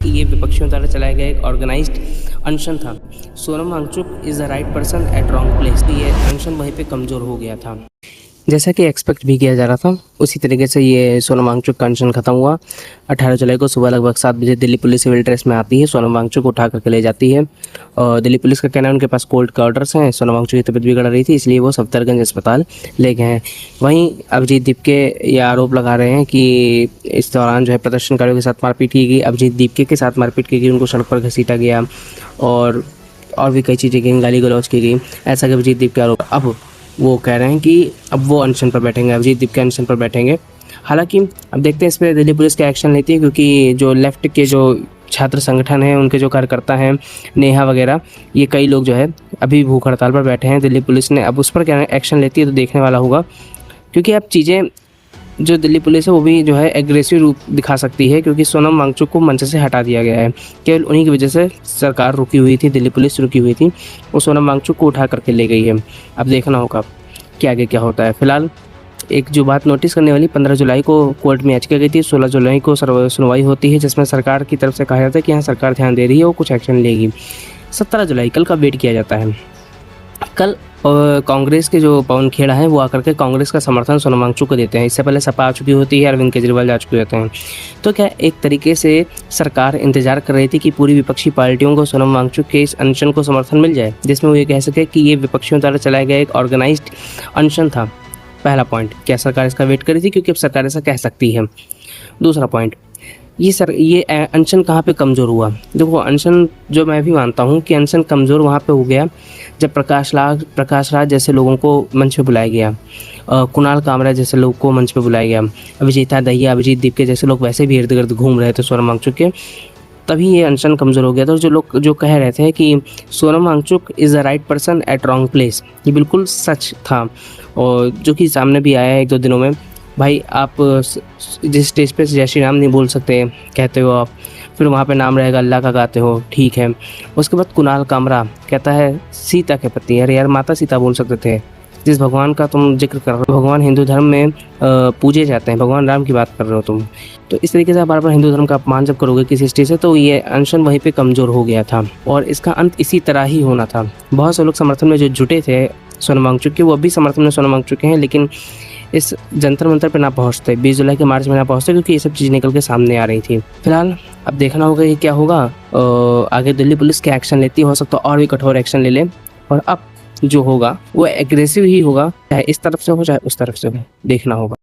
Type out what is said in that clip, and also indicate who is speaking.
Speaker 1: ये विपक्षियों द्वारा चलाया गया एक ऑर्गेनाइज्ड अनशन था। Sonam Wangchuk is the right person at wrong place. ये अनशन वहीं पे कमज़ोर हो गया था, जैसा कि एक्सपेक्ट भी किया जा रहा था। उसी तरीके से ये सोनम वांगचुक का अनशन खत्म हुआ। 18 जुलाई को सुबह लगभग 7 बजे दिल्ली पुलिस सिविल ड्रेस में आती है, सोनम वांगचुक को उठा करके ले जाती है। और दिल्ली पुलिस का कहना है उनके पास कोर्ट के ऑर्डर्स हैं। सोनम वांगचुक की तबीयत बिगड़ रही थी, इसलिए वो सफदरगंज अस्पताल ले गए हैं। वहीं अभिजीत दीपके ये आरोप लगा रहे हैं कि इस दौरान जो है प्रदर्शनकारियों के साथ मारपीट की गई, अभिजीत दीपके के साथ मारपीट की गई, उनको सड़क पर घसीटा गया और भी कई चीज़ें की, गाली गलौज की गई, ऐसा कि अभिजीत दीपके आरोप। अब वो कह रहे हैं कि अब वो अनशन पर बैठेंगे, अभिजीत दीपके अनशन पर बैठेंगे। हालांकि अब देखते हैं इस पर दिल्ली पुलिस क्या एक्शन लेती है, क्योंकि जो लेफ़्ट के जो छात्र संगठन हैं, उनके जो कार्यकर्ता हैं, नेहा वगैरह, ये कई लोग जो है अभी भूख हड़ताल पर बैठे हैं। दिल्ली पुलिस ने अब उस पर क्या एक्शन लेती है तो देखने वाला होगा, क्योंकि अब चीज़ें जो दिल्ली पुलिस है वो भी जो है एग्रेसिव रूप दिखा सकती है, क्योंकि सोनम वांगचुक को मंच से हटा दिया गया है। केवल उन्हीं की वजह से सरकार रुकी हुई थी, दिल्ली पुलिस रुकी हुई थी, वो सोनम वांगचुक को उठा करके ले गई है। अब देखना होगा कि आगे क्या होता है। फिलहाल एक जो बात नोटिस करने वाली, 15 जुलाई को कोर्ट में याचिका गई थी, 16 जुलाई को सुनवाई होती है, जिसमें सरकार की तरफ से कहा जाता है कि हाँ सरकार ध्यान दे रही है, वो कुछ एक्शन लेगी। 17 जुलाई कल का वेट किया जाता है। कल कांग्रेस के जो पवन खेड़ा हैं वो आकर के कांग्रेस का समर्थन सोनम वांगचुक को देते हैं। इससे पहले सपा आ चुकी होती है, अरविंद केजरीवाल जा चुके होते हैं। तो क्या एक तरीके से सरकार इंतजार कर रही थी कि पूरी विपक्षी पार्टियों को सोनम वांगचुक के इस अनशन को समर्थन मिल जाए, जिसमें वो ये कह सके कि ये विपक्षियों द्वारा चलाया गया एक ऑर्गेनाइज्ड अनशन था। पहला पॉइंट, क्या सरकार इसका वेट कर रही थी, क्योंकि अब सरकार ऐसा कह सकती है। दूसरा पॉइंट, ये अनशन कहाँ पे कमज़ोर हुआ। देखो अनशन, जो मैं भी मानता हूँ कि अनशन कमज़ोर वहाँ पे हो गया जब प्रकाश राज जैसे लोगों को मंच पे बुलाया गया, कुणाल कामरा जैसे लोग को मंच पे बुलाया गया, विजेता दहिया, अभिजीत दीपके जैसे लोग वैसे भी इर्द गिर्द घूम रहे थे सोनम वांगचुक के, तभी ये अनशन कमज़ोर हो गया था। जो लोग जो कह रहे थे कि Sonam Wangchuk is the right person at wrong place, ये बिल्कुल सच था, और जो कि सामने भी आया है 1-2 दिनों में। भाई आप जिस स्टेज पे जय श्री राम नहीं बोल सकते कहते हो आप, फिर वहाँ पे नाम रहेगा अल्लाह का गाते हो, ठीक है। उसके बाद कुणाल कामरा कहता है सीता के पति, अरे यार माता सीता बोल सकते थे। जिस भगवान का तुम जिक्र कर रहे हो, भगवान हिंदू धर्म में पूजे जाते हैं, भगवान राम की बात कर रहे हो तुम, तो इस तरीके से बार बार हिंदू धर्म का अपमान जब करोगे किसी स्टेज से, तो ये अनशन वहीं पे कमज़ोर हो गया था और इसका अंत इसी तरह ही होना था। बहुत से लोग समर्थन में जो जुटे थे सोनम वांगचुक के, वो अभी समर्थन में सोनम वांगचुक के हैं, लेकिन इस जंतर मंतर पे ना पहुंचते, 20 जुलाई के मार्च में ना पहुंचते, क्योंकि ये सब चीज़ निकल के सामने आ रही थी। फिलहाल अब देखना होगा कि क्या होगा, आगे दिल्ली पुलिस क्या एक्शन लेती है। हो सकता है और भी कठोर एक्शन ले ले, और अब जो होगा वो एग्रेसिव ही होगा, चाहे इस तरफ से हो चाहे उस तरफ से हो, देखना होगा।